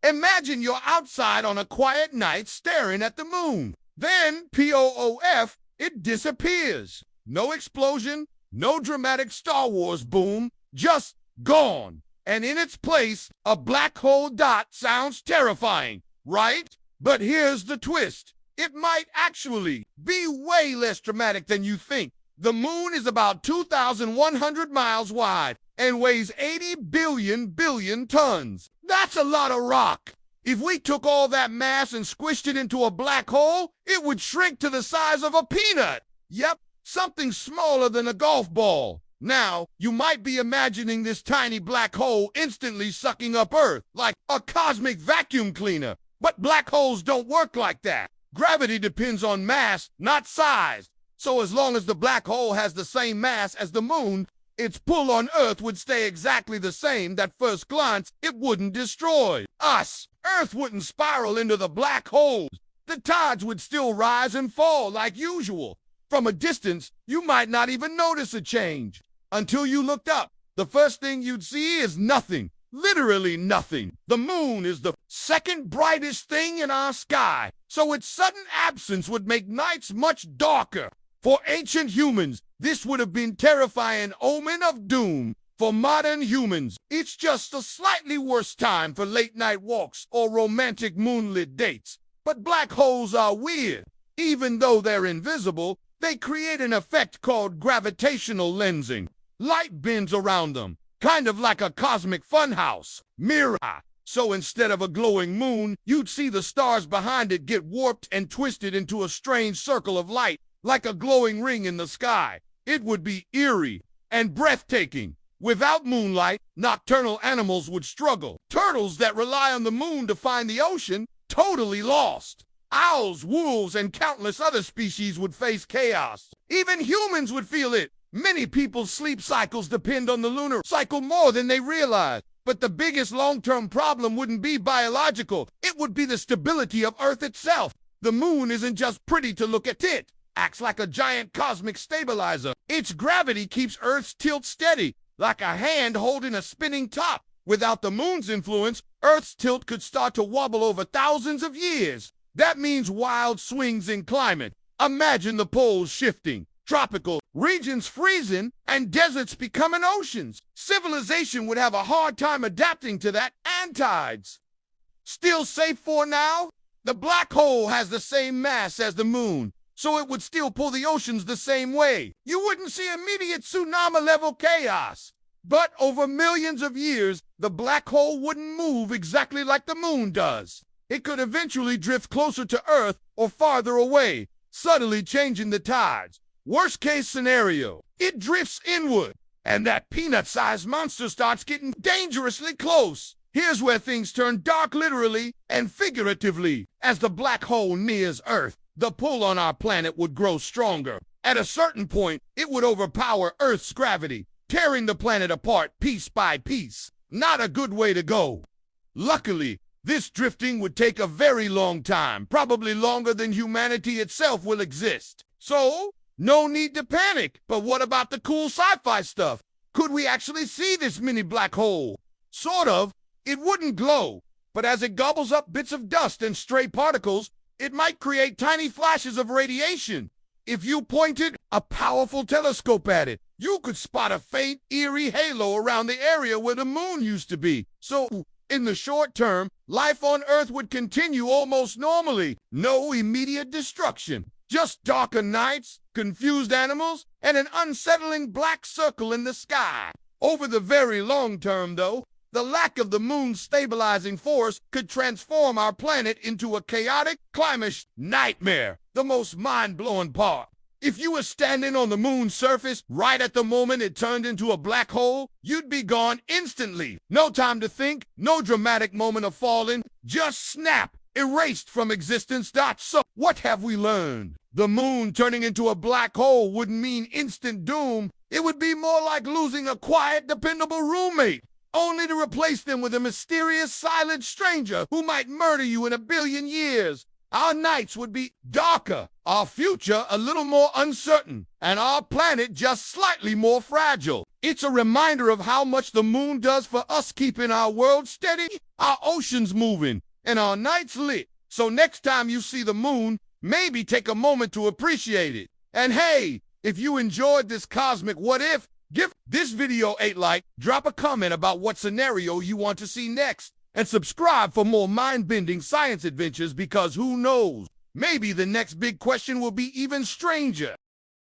Imagine you're outside on a quiet night staring at the moon. Then, POOF, it disappears. No explosion, no dramatic Star Wars boom, just gone. And in its place, a black hole dot sounds terrifying, right? But here's the twist. It might actually be way less dramatic than you think. The moon is about 2,100 miles wide and weighs 80 billion tons. That's a lot of rock. If we took all that mass and squished it into a black hole, it would shrink to the size of a peanut. Yep, something smaller than a golf ball. Now, you might be imagining this tiny black hole instantly sucking up Earth, like a cosmic vacuum cleaner. But black holes don't work like that. Gravity depends on mass, not size. So as long as the black hole has the same mass as the moon, its pull on Earth would stay exactly the same. That first glance, it wouldn't destroy us. Earth wouldn't spiral into the black holes. The tides would still rise and fall like usual. From a distance, you might not even notice a change. Until you looked up, the first thing you'd see is nothing. Literally nothing. The moon is the second brightest thing in our sky, so its sudden absence would make nights much darker. For ancient humans, this would have been terrifying omen of doom. For modern humans, it's just a slightly worse time for late-night walks or romantic moonlit dates. But black holes are weird. Even though they're invisible, they create an effect called gravitational lensing. Light bends around them, kind of like a cosmic funhouse mirror. So instead of a glowing moon, you'd see the stars behind it get warped and twisted into a strange circle of light, like a glowing ring in the sky. It would be eerie and breathtaking. Without moonlight, nocturnal animals would struggle. Turtles that rely on the moon to find the ocean, totally lost. Owls, wolves, and countless other species would face chaos. Even humans would feel it. Many people's sleep cycles depend on the lunar cycle more than they realize. But the biggest long-term problem wouldn't be biological. It would be the stability of Earth itself. The moon isn't just pretty to look at. It acts like a giant cosmic stabilizer. Its gravity keeps Earth's tilt steady, like a hand holding a spinning top. Without the moon's influence, Earth's tilt could start to wobble over thousands of years. That means wild swings in climate. Imagine the poles shifting, tropical regions freezing, and deserts becoming oceans. Civilization would have a hard time adapting to that, and tides. Still safe for now? The black hole has the same mass as the moon, so it would still pull the oceans the same way. You wouldn't see immediate tsunami-level chaos. But over millions of years, the black hole wouldn't move exactly like the moon does. It could eventually drift closer to Earth or farther away, subtly changing the tides. Worst case scenario, it drifts inward, and that peanut-sized monster starts getting dangerously close. Here's where things turn dark literally and figuratively. As the black hole nears Earth, the pull on our planet would grow stronger. At a certain point, it would overpower Earth's gravity, tearing the planet apart piece by piece. Not a good way to go. Luckily, this drifting would take a very long time, probably longer than humanity itself will exist. So, no need to panic. But what about the cool sci-fi stuff? Could we actually see this mini black hole? Sort of. It wouldn't glow, but as it gobbles up bits of dust and stray particles, it might create tiny flashes of radiation. If you pointed a powerful telescope at it, you could spot a faint, eerie halo around the area where the moon used to be. So, in the short term, life on Earth would continue almost normally. No immediate destruction. Just darker nights, confused animals, and an unsettling black circle in the sky. Over the very long term, though, the lack of the moon's stabilizing force could transform our planet into a chaotic climate nightmare. The most mind-blowing part. If you were standing on the moon's surface right at the moment it turned into a black hole, you'd be gone instantly. No time to think, no dramatic moment of falling, just snap, erased from existence. So, what have we learned? The moon turning into a black hole wouldn't mean instant doom. It would be more like losing a quiet, dependable roommate, only to replace them with a mysterious, silent stranger who might murder you in 1 billion years. Our nights would be darker, our future a little more uncertain, and our planet just slightly more fragile. It's a reminder of how much the moon does for us, keeping our world steady, our oceans moving, and our nights lit. So next time you see the moon, maybe take a moment to appreciate it. And hey, if you enjoyed this cosmic what if, give this video a like, drop a comment about what scenario you want to see next, and subscribe for more mind-bending science adventures, because who knows, maybe the next big question will be even stranger.